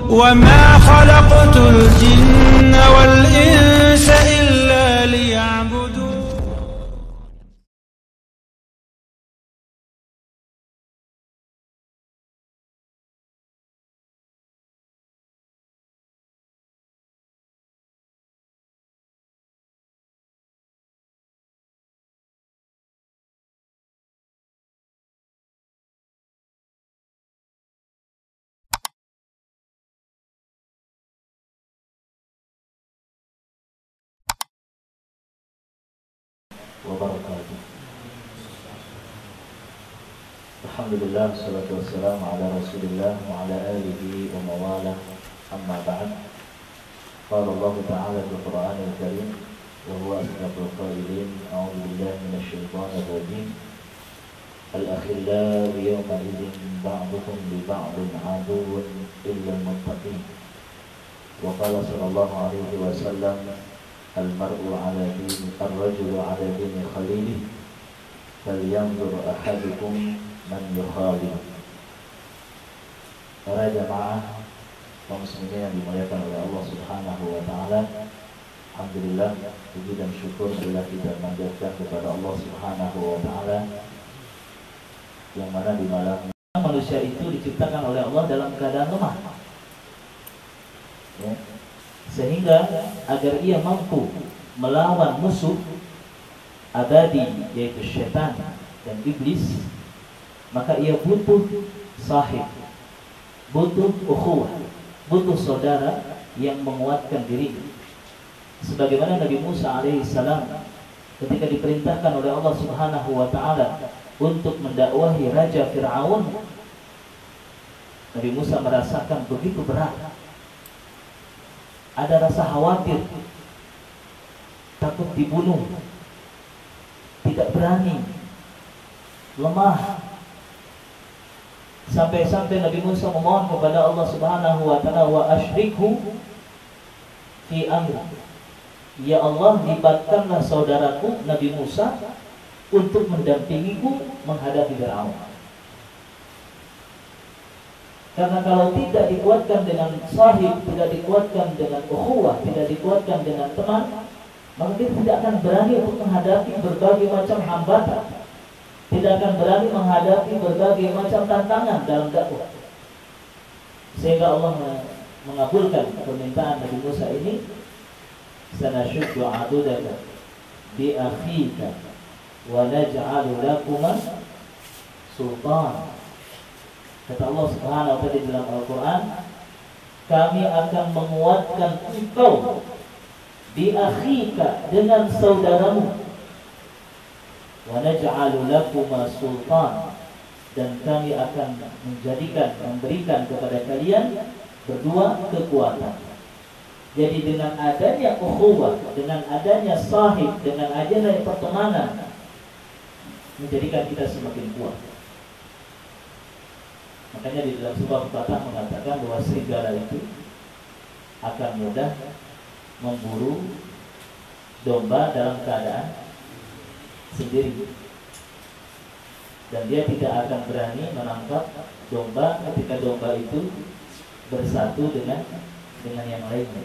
وما خلقت الجن والإنس إلا ليعبدون. Wabarakatuh. Alhamdulillah, salatu wassalamu ala Rasulillah wa ala alihi wa mawalah. Amma ba'd. Qala Allah Ta'ala fil Qur'anil Karim wa huwa asdaqul qailin. A'udzu billahi minasy syaithanir rajim. Al-akhillau yawma idzin ba'duhum li ba'din 'aduwwun illa al-muttaqin. Wa qala sallallahu alaihi wasallam al-mar'u ala dini ar-rajulu ala dini khalilih falyanzur ahadukum man yukhalil. Para jamaah kaum muslimin yang dimuliakan oleh Allah Subhanahu wa taala, alhamdulillah, puji dan syukur adalah kita memanjatkan kepada Allah Subhanahu wa taala yang mana di malam manusia itu diciptakan oleh Allah dalam keadaan lemah, ya. Sehingga agar ia mampu melawan musuh abadi yaitu syaitan dan iblis, maka ia butuh sahib, butuh ukhuwah, butuh saudara yang menguatkan diri. Sebagaimana Nabi Musa alaihissalam ketika diperintahkan oleh Allah Subhanahu wa taala untuk mendakwahi Raja Fir'aun, Nabi Musa merasakan begitu berat. Ada rasa khawatir, takut dibunuh, tidak berani, lemah. Sampai-sampai Nabi Musa memohon kepada Allah Subhanahu wa taala, wa asyrikhu fi amri. Ya Allah, libatkanlah saudaraku Nabi Musa untuk mendampingiku menghadapi Fir'aun. Karena kalau tidak dikuatkan dengan sahib, tidak dikuatkan dengan ukhuwah, tidak dikuatkan dengan teman, maka dia tidak akan berani untuk menghadapi berbagai macam hambatan, tidak akan berani menghadapi berbagai macam tantangan dalam dakwah. Sehingga Allah mengabulkan permintaan Nabi Musa ini, sanashuddu adudaka bi akhika wa naj'alu lakuma sultan. Kata Allah Subhanahu wa taala dalam Al-Quran, kami akan menguatkan engkau di akhika dengan saudaramu, wa naj'alu lakuma sultan, dan kami akan memberikan kepada kalian berdua kekuatan. Jadi dengan adanya ukhuwah, dengan adanya sahib, dengan adanya pertemanan, menjadikan kita semakin kuat. Makanya di dalam sebuah pepatah mengatakan bahwa serigala itu akan mudah memburu domba dalam keadaan sendiri, dan dia tidak akan berani menangkap domba ketika domba itu bersatu dengan yang lainnya,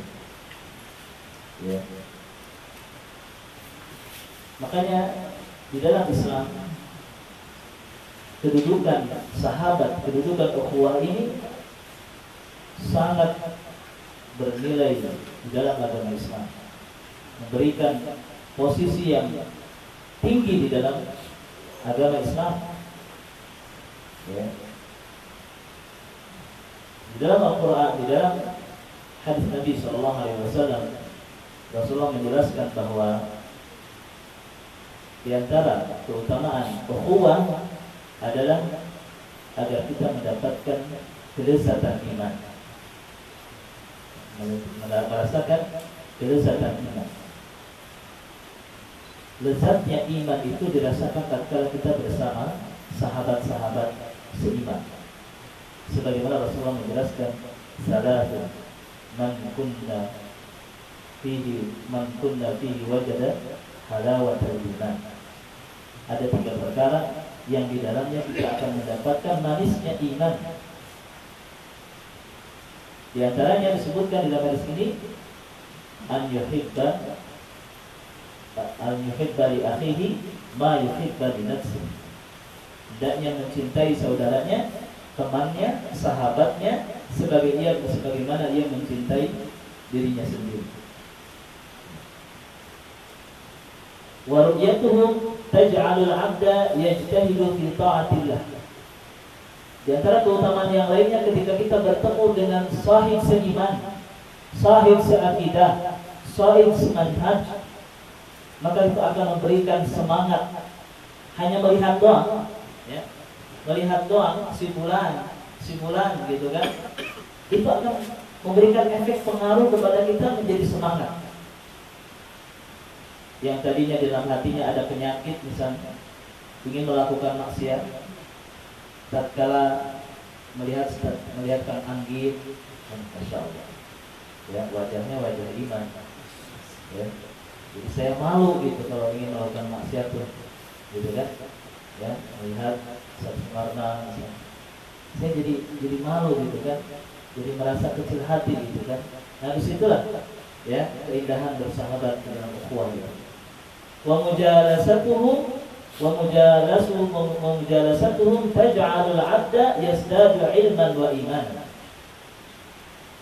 ya. Makanya di dalam Islam, kedudukan sahabat, kedudukan ukhuwah ini sangat bernilai di dalam agama Islam, memberikan posisi yang tinggi di dalam agama Islam, ya. Di dalam Al-Quran, di dalam hadis Nabi SAW, Rasulullah menjelaskan bahwa di antara keutamaan ukhuwah adalah agar kita mendapatkan kelezatan iman, merasakan kelezatan iman. Lezatnya iman itu dirasakan tatkala kita bersama sahabat-sahabat seiman. Sebagaimana Rasulullah menjelaskan, salatun man kunna fihi wajada halawatal iman. Ada 3 perkara yang di dalamnya kita akan mendapatkan manisnya iman. Di antaranya disebutkan di dalam hadis ini an yuhibba li akhihi ma yuhibba li nafsihi. Hendaknya mencintai saudaranya, temannya, sahabatnya sebagaimana ia mencintai dirinya sendiri. Wa ru'yatuhum taj'alul 'abda yajtahidu fi ta'atillah. Di antara keutamaan yang lainnya ketika kita bertemu dengan sahib seiman, sahib seakidah, sahib semanhaj, maka itu akan memberikan semangat. Hanya melihat doang, ya, melihat doang si fulan gitu kan, itu akan memberikan efek pengaruh kepada kita menjadi semangat. Yang tadinya di dalam hatinya ada penyakit, misalnya ingin melakukan maksiat, tatkala melihatkan anggit, masya Allah, ya, wajahnya wajah iman, ya. Jadi saya malu gitu kalau ingin melakukan maksiat tuh, gitu kan, ya, melihat Sumarna, saya jadi malu gitu kan, jadi merasa kecil hati gitu kan. Nah disitulah, ya, keindahan bersahabat dalam ukhuwah gitu. Wa mujalasatuhum taj'alul 'abda yazdadu 'ilman wa imanan.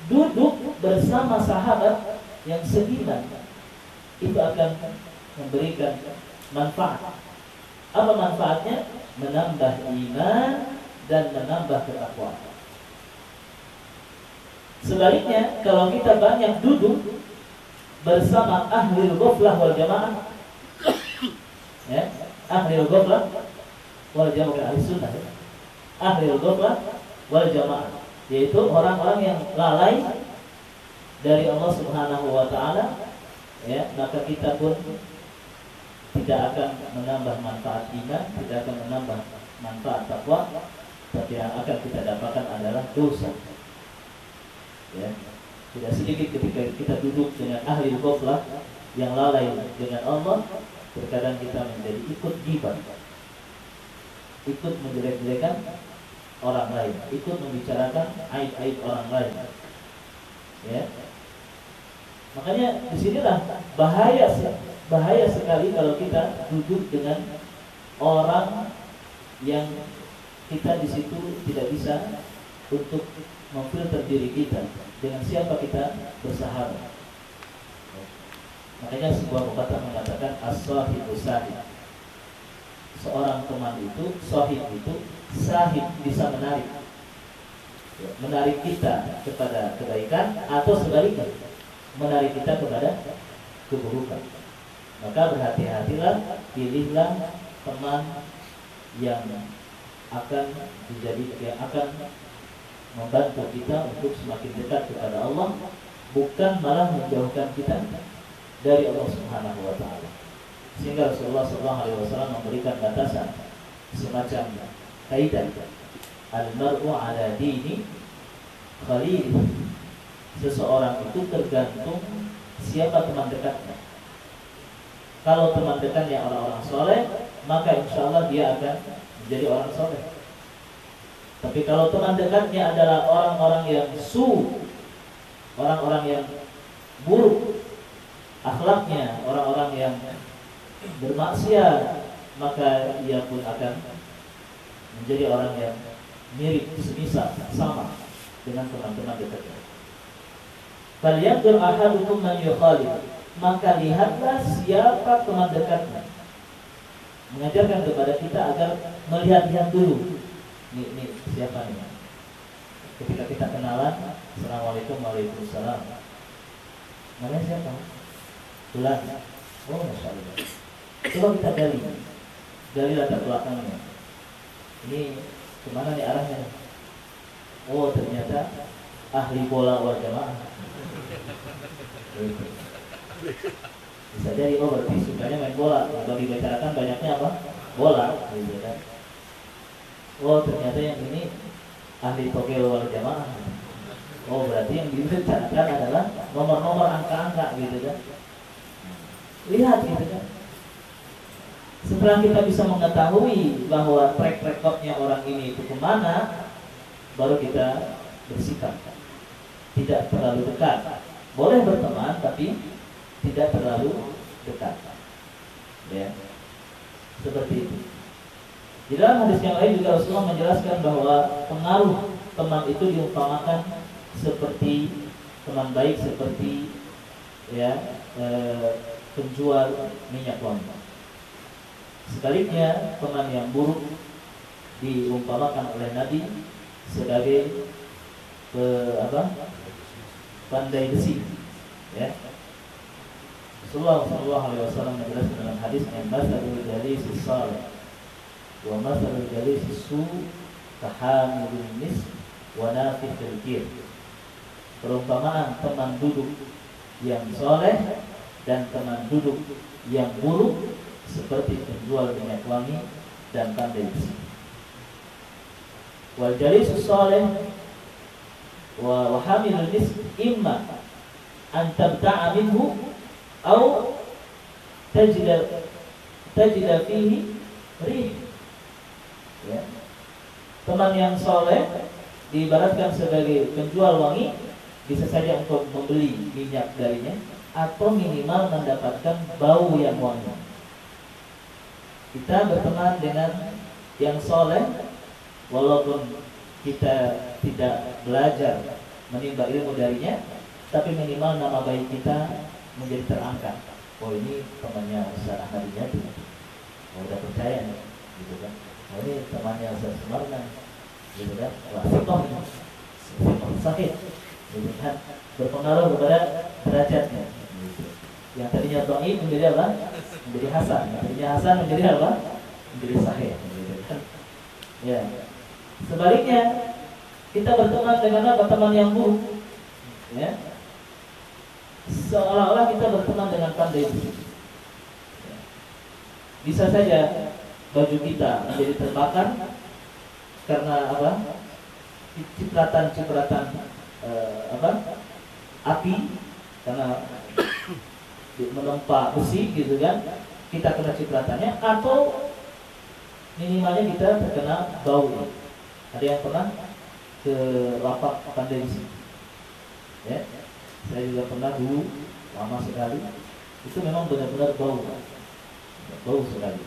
Duduk bersama sahabat yang seiman itu akan memberikan manfaat. Apa manfaatnya? Menambah iman dan menambah ketakwaan. Sebaliknya, kalau kita banyak duduk bersama ahlul ghaflah wal jamaah, ya, ahlul ghaflah wal jamaah, ahli sunnah, ya. Ahlul ghaflah wal jamaah, yaitu orang-orang yang lalai dari Allah Subhanahu wa taala, ya, maka kita pun tidak akan menambah manfaat iman, tidak akan menambah manfaat takwa, tapi yang akan kita dapatkan adalah dosa. Ya, tidak sedikit ketika kita duduk dengan ahli ghaflah yang lalai dengan Allah, terkadang kita menjadi ikut ghibah, ikut menjelek-jelekan orang lain, ikut membicarakan aib-aib orang lain. Ya, makanya disinilah bahaya sekali kalau kita duduk dengan orang yang kita di situ tidak bisa untuk memfilter diri kita dengan siapa kita bersahabat. Makanya sebuah pepatah mengatakan as-sahibu sahib. Seorang teman itu, sahib itu, sahib bisa menarik kita kepada kebaikan atau sebaliknya menarik kita kepada keburukan. Maka berhati-hatilah, pilihlah teman yang akan membantu kita untuk semakin dekat kepada Allah, bukan malah menjauhkan kita dari Allah Subhanahu wa taala. Sehingga Rasulullah SAW memberikan batasan semacam kaidah, al-mar'u ala dini khalil. Seseorang itu tergantung siapa teman dekatnya. Kalau teman dekatnya orang-orang soleh, maka insya Allah dia akan menjadi orang soleh. Tapi kalau teman dekatnya adalah orang-orang yang orang-orang yang buruk akhlaknya, orang-orang yang bermaksiat, maka ia pun akan menjadi orang yang mirip, semisal, sama dengan teman-teman dekatnya. Falyanzur ahadukum man yukhalil. Maka lihatlah siapa teman dekatnya. Mengajarkan kepada kita agar melihat-lihat dulu. Ini siapa nih? Ketika kita kenalan, assalamualaikum, waalaikumsalam. Namanya siapa? Fulan. Oh, masya Allah. Coba kita gali latar belakangnya. Ini kemana nih arahnya? Oh, ternyata ahli bola wal jamaah. Bisa jadi, oh berarti sukanya main bola. Kalau dibicarakan banyaknya apa? Bola, gitu kan? Oh ternyata yang ini ahli togel wal jamaah. Oh berarti yang dibicarakan adalah nomor-nomor angka-angka, gitu kan? Lihat gitu kan? Setelah kita bisa mengetahui bahwa track recordnya orang ini itu kemana, baru kita bersikap. tidak terlalu dekat. Boleh berteman tapi tidak terlalu dekat. Ya. Seperti itu. Di dalam hadis yang lain juga Rasulullah menjelaskan bahwa pengaruh teman itu diumpamakan seperti teman baik seperti penjual minyak wangi. Sebaliknya teman yang buruk diumpamakan oleh Nabi sebagai pandai besi. Ya. Rasulullah SAW menjelaskan dalam hadisnya, masalul jalisis salih wa masalul jalisis su' kahamilul misk wa nafikhil kir. Perumpamaan teman duduk yang soleh dan teman duduk yang buruk seperti penjual minyak wangi dan pandai besi. Wal jalisus salih wa hamilul misk imma an tabta'a minhu au tajida fihi rih. Ya. Teman yang soleh diibaratkan sebagai penjual wangi, bisa saja untuk membeli minyak darinya atau minimal mendapatkan bau yang wangi. Kita berteman dengan yang soleh, walaupun kita tidak belajar menimba ilmu darinya, tapi minimal nama baik kita menjadi terangkat. Oh, ini temannya Ustaz Ahmad Jati. Oh, udah percaya nih, gitu kan? Oh, ini temannya Ustaz Sumarna, gitu kan? Wah, sikoh sakit, gitu kan? Berpengaruh kepada derajatnya. Gitu. Yang tadinya dhaif menjadi apa? Menjadi hasan. Yang tadinya hasan menjadi apa? Menjadi sahih. Gitu kan? Ya. Sebaliknya, kita berteman dengan apa? Teman yang buruk. Ya. Seolah-olah kita berteman dengan pandai besi. Bisa saja baju kita menjadi terbakar karena apa? Cipratan api, karena menempa besi, gitu kan? Kita kena cipratannya, atau minimalnya kita terkena bau. Ada yang pernah ke lapak pandai besi? Ya. Saya juga pernah dulu, lama sekali. Itu memang benar-benar bau sekali,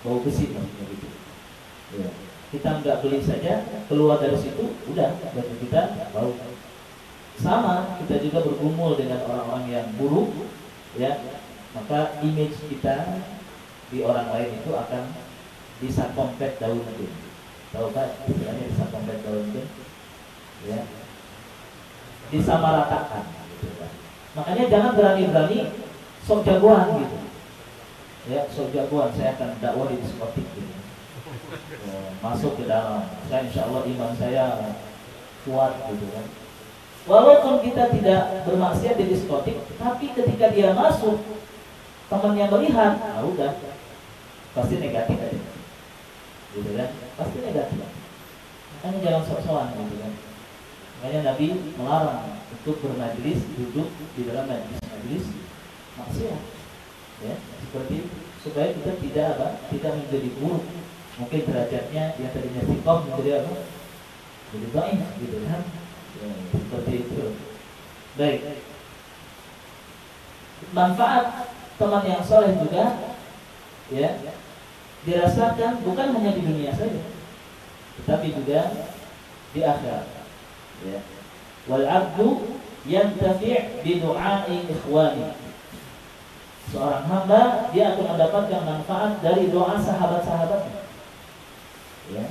bau besi maksudnya gitu. Ya. Kita nggak beli saja, keluar dari situ, udah baju kita bau. Sama, kita juga bergumul dengan orang-orang yang buruk, ya. Maka image kita di orang lain itu akan disakompet daun mungkin. Tahu kan istilahnya disakompet daun mungkin? Ya. Disamaratakan, gitu kan. Makanya jangan berani-berani sok jagoan gitu. Ya, sok jagoan, saya akan dakwah di diskotik gitu. Masuk ke dalam, saya insya Allah iman saya kuat gitu kan. Walaupun kita tidak bermaksiat di diskotik, tapi ketika dia masuk, temannya melihat, nah udah, pasti negatif aja, gitu kan? Pasti negatif. Makanya jangan sok-sokan gitu kan. Makanya Nabi melarang untuk bermajlis, duduk di dalam majlis maksiat, ya, seperti supaya kita tidak menjadi buruk. Mungkin derajatnya yang tadinya sikoh menjadi apa? Jadi baik, gitu kan? Ya, seperti itu. Baik. Manfaat teman yang soleh juga, ya, dirasakan bukan hanya di dunia saja, tetapi juga di akhirat. Ya. Wal 'abdu yantafi' bi du'a'i ikhwani. Seorang hamba dia akan mendapatkan manfaat dari doa sahabat-sahabatnya. Ya.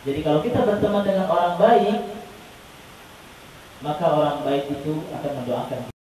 Jadi kalau kita berteman dengan orang baik, maka orang baik itu akan mendoakan